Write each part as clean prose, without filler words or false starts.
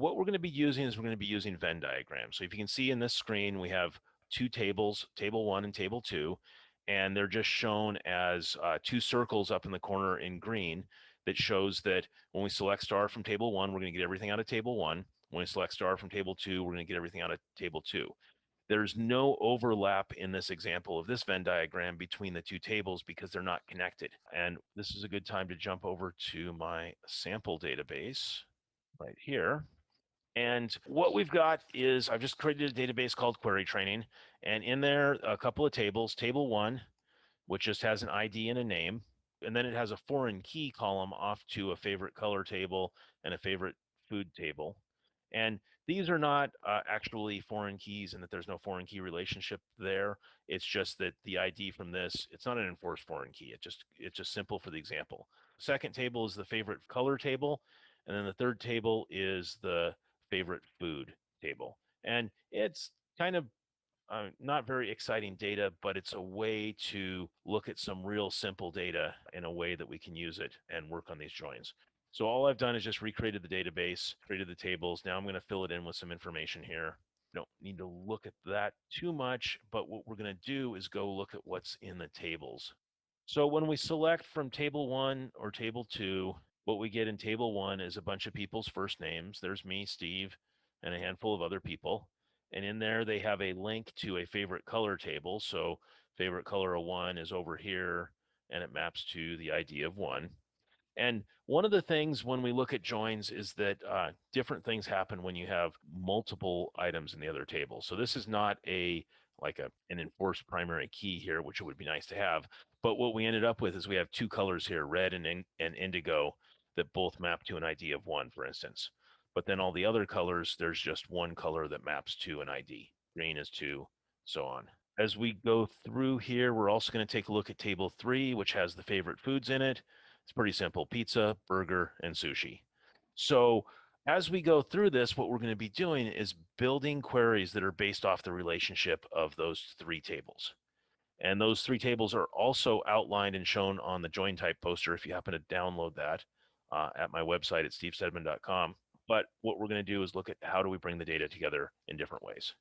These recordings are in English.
what we're going to be using is we're going to be using Venn diagrams. So if you can see in this screen, we have two tables, table 1 and table 2, and they're just shown as two circles up in the corner in green that shows that when we select star from table 1, we're going to get everything out of table 1. When we select star from table 2, we're going to get everything out of table 2. There's no overlap in this example of this Venn diagram between the two tables because they're not connected. And this is a good time to jump over to my sample database right here. And what we've got is I've just created a database called Query Training. And in there, a couple of tables. Table 1, which just has an ID and a name. And then it has a foreign key column off to a favorite color table and a favorite food table. And these are not actually foreign keys, and that there's no foreign key relationship there. It's just that the ID from this, it's not an enforced foreign key. It's just simple for the example. Second table is the favorite color table. And then the third table is the favorite food table. And it's kind of not very exciting data, but it's a way to look at some real simple data in a way that we can use it and work on these joins. So all I've done is just recreated the database, created the tables. Now I'm going to fill it in with some information here. Don't need to look at that too much, but what we're going to do is go look at what's in the tables. So when we select from table 1 or table 2, what we get in table 1 is a bunch of people's first names. There's me, Steve, and a handful of other people. And in there, they have a link to a favorite color table. So favorite color of 1 is over here, and it maps to the ID of 1. And one of the things when we look at joins is that different things happen when you have multiple items in the other table. So this is not an enforced primary key here, which it would be nice to have. But what we ended up with is we have two colors here, red and indigo, that both map to an ID of 1, for instance. But then all the other colors, there's just one color that maps to an ID. Green is 2, so on. As we go through here, we're also going to take a look at table 3, which has the favorite foods in it. It's pretty simple: pizza, burger, and sushi. So as we go through this, what we're going to be doing is building queries that are based off the relationship of those 3 tables. And those 3 tables are also outlined and shown on the join type poster if you happen to download that at my website at stevestedman.com. But what we're going to do is look at how do we bring the data together in different ways.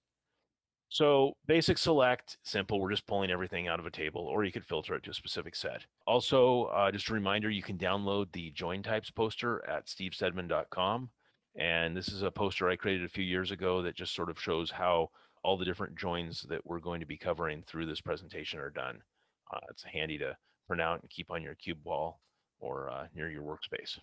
So basic select, simple. We're just pulling everything out of a table, or you could filter it to a specific set. Also, just a reminder, you can download the join types poster at stevestedman.com. And this is a poster I created a few years ago that just sort of shows how all the different joins that we're going to be covering through this presentation are done. It's handy to print out and keep on your cube wall or near your workspace.